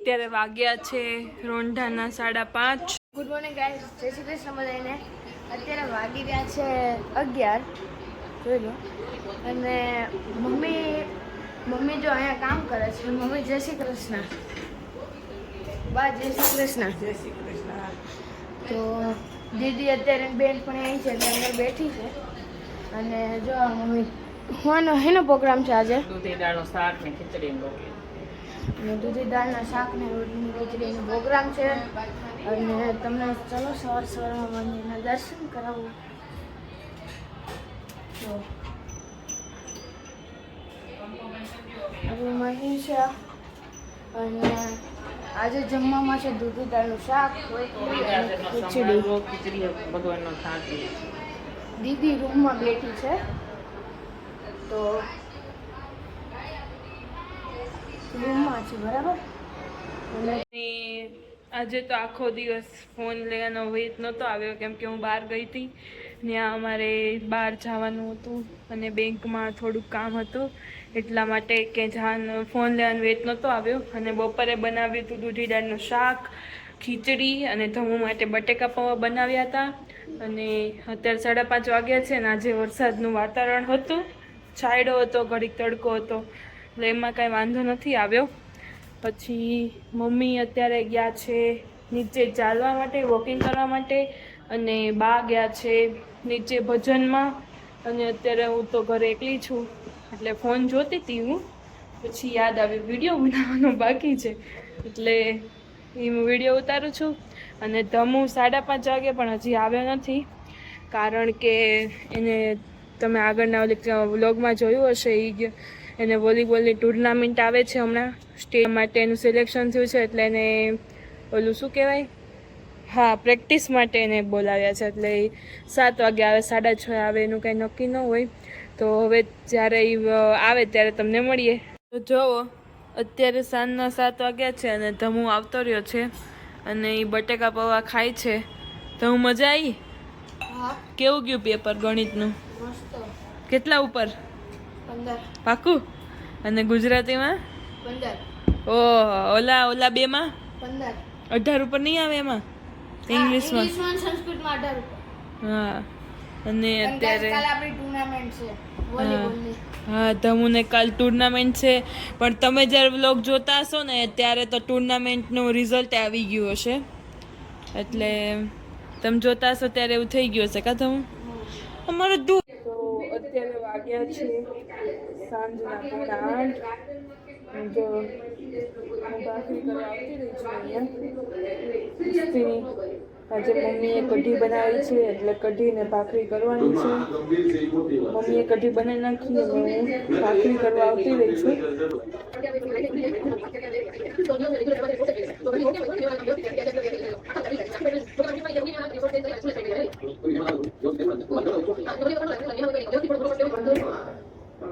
અત્યારે વાગ્યા છે રોંઢાના 5:30. ગુડ મોર્નિંગ ગાઈસ, જય શ્રી કૃષ્ણ બધાને. અત્યારે વાગી રહ્યા છે 11, જોઈ લો. અને મમ્મી જો અહીંયા કામ કરે છે. મમ્મી જય શ્રી કૃષ્ણ. બા જય શ્રી કૃષ્ણ. જય શ્રી કૃષ્ણ. તો દીદી અત્યારે બેન પણ અહીં છે એટલે અંદર બેઠી છે. અને જો મમ્મી એનો પ્રોગ્રામ છે આજે દૂધી દાળનું શાક ને ખીચડી રોટલી. અને દૂધી દાળના શાક ને રોટલીની ખીચડીનો પ્રોગ્રામ છે. અને તમને ચલો સવારમાં મંદિરના દર્શન કરાવું. તો આપણું મંદિર છે. અને આજે જમવામાં છે દૂધી દાળનું શાક, ખીચડી. ભગવાનનો થાક. દીદી રૂમમાં બેઠી છે. તો રૂમમાં છે બરાબર. અને આજે તો આખો દિવસ ફોન લેવાનો વેત નહોતો આવ્યો કેમ કે હું બહાર ગઈ હતી. ત્યાં અમારે બહાર જવાનું હતું અને બેંકમાં થોડુંક કામ હતું, એટલા માટે કે ફોન લેવાનો વેત નહોતો આવ્યો. અને બપોરે બનાવ્યું હતું દૂધી દાળનું શાક, ખીચડી અને ધમુ માટે બટેકા પૌવા બનાવ્યા હતા. અને અત્યારે 5:30 વાગ્યા છે ને આજે વરસાદનું વાતાવરણ હતું, છાંયડો હતો, ઘડીક તડકો હતો, એટલે એમાં કાંઈ વાંધો નથી આવ્યો. પછી મમ્મી અત્યારે ગયા છે નીચે ચાલવા માટે, વોકિંગ કરવા માટે. અને બા ગયા છે નીચે ભજનમાં. અને અત્યારે હું તો ઘરે એકલી છું એટલે ફોન જોતી હતી હું. પછી યાદ આવ્યું વિડીયો બનાવવાનો બાકી છે એટલે એ હું વિડીયો ઉતારું છું. અને ધમુ 5:30 વાગે પણ હજી આવ્યો નથી, કારણ કે એને તમે આગળના વ્લોગમાં જોયું હશે, એને વોલીબોલની ટુર્નામેન્ટ આવે છે હમણાં, સ્ટેટ માટે એનું સિલેક્શન થયું છે. એટલે એને ઓલું શું કહેવાય, હા, પ્રેક્ટિસ માટે એને બોલાવ્યા છે. એટલે 7 વાગે આવે, 6:30 આવે, એનું કંઈ નક્કી ન હોય. તો હવે જ્યારે એ આવે ત્યારે તમને મળીએ. તો જુઓ અત્યારે સાંજના 7 વાગ્યા છે અને ધમુ આવતો રહ્યો છે અને એ બટેકા પૌવા ખાય છે. તો મજા આવી? કેવું ગયું પેપર ગણિતનું? કેટલા ઉપર? 15. પાકું? અને ગુજરાતીમાં? 15. ઓહ, ઓલા 2માં 15. 18 ઉપર નહીં આવે એમાં? ઇંગ્લિશમાં? સંસ્કૃતમાં 18 ઉપર. હા. અને અત્યારે કાલે આપણી ટુર્નામેન્ટ છે વોલીબોલની. હા, ધમુને કાલ ટુર્નામેન્ટ છે. પણ તમે જ્યારે વ્લોગ જોતા હશો ને ત્યારે તો ટુર્નામેન્ટનું રિઝલ્ટ આવી ગયું હશે, એટલે તમે જોતા હશો ત્યારે એવું થઈ ગયું હશે. કા ધમુ અમારો તો અત્યારે વાગ્યા છે સાંજના 8:30. જો હું ભાખરી કરવા આવતી રહી છું અહીંયા. આજે મમ્મીએ કઢી બનાવી છે એટલે કઢીને ભાખરી કરવાની છે. મમ્મીએ કઢી બનાવી નાખી અને હું ભાખરી કરવા આવતી રહી છું.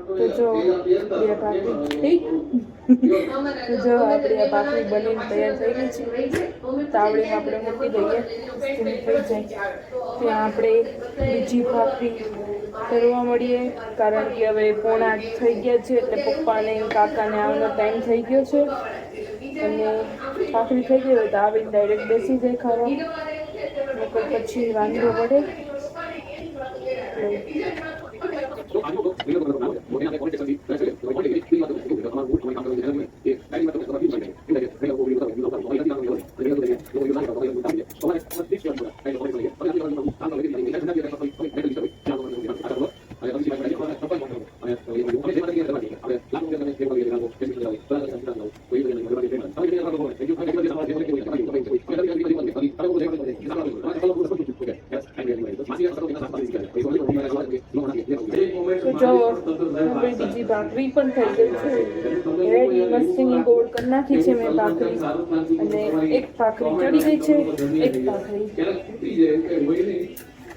તો જો આપણી આ ભાખરી બનીને તૈયાર થઈ ગઈ છે. તાવડીમાં આપણે મૂકી દઈએ, સ્ટીમ થઈ જાય ત્યાં આપણે બીજી ભાખરી કરવા મળીએ, કારણ કે હવે 9:45 થઈ ગયા છે એટલે પપ્પાને કાકાને આવવાનો ટાઈમ થઈ ગયો છે. અને ભાખરી થઈ ગઈ હોય તો આવીને ડાયરેક્ટ બેસી જાય ખાવા, પછી વાંધો પડે. બીજી ભાખરી પણ થઈ ગઈ છે, રેડી મસ્તીની ગોળ કરી નાખી છે મેં ભાખરી. અને એક ભાખરી ચડી ગઈ છે, એક ભાખરી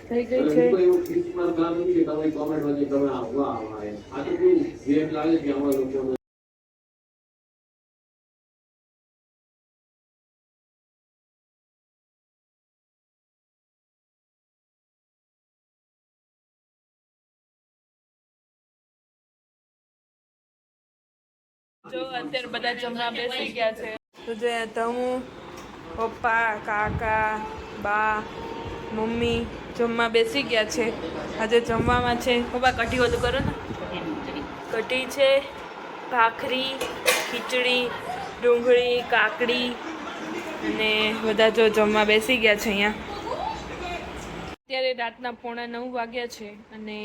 થઈ ગઈ છે. જો અત્યારે બધા જમવા બેસી ગયા છે. તો જે ધમુ પપ્પા કાકા બા મમ્મી જમવા બેસી ગયા છે. આજે જમવામાં છે પપ્પા કઢી વધુ કરો ને. કઢી છે, ભાખરી, ખીચડી, ડુંગળી, કાકડી અને બધા જો જમવા બેસી ગયા છે અહીંયા. અત્યારે રાતના 8:45 વાગ્યા છે અને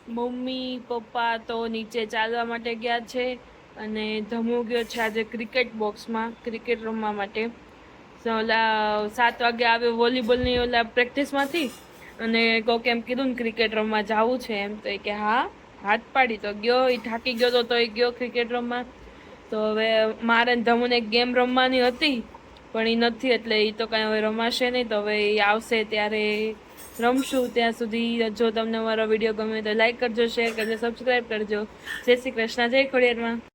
મમ્મી પપ્પા તો નીચે ચાલવા માટે ગયા છે અને ધમુ ગયો છે આજે ક્રિકેટ બોક્સમાં ક્રિકેટ રમવા માટે. ઓલા 7 વાગે આવ્યો વોલીબોલની ઓલા પ્રેક્ટિસમાંથી અને કોક એમ કીધું ને ક્રિકેટ રમવા જવું છે એમ, તો એ કે હા, હાથ પાડી તો ગયો. એ થાકી ગયો તો એ ગયો ક્રિકેટ રમવા. તો હવે મારે ધમુને એક ગેમ રમવાની હતી પણ એ નથી એટલે એ તો કાંઈ હવે રમાશે નહીં. તો હવે એ આવશે ત્યારે રમશું. ત્યાં સુધી જો તમને અમારો વિડીયો ગમે તો લાઈક કરજો, શેર કરજો, સબસ્ક્રાઈબ કરજો. જય શ્રી કૃષ્ણ, જય ખોડિયારમાં.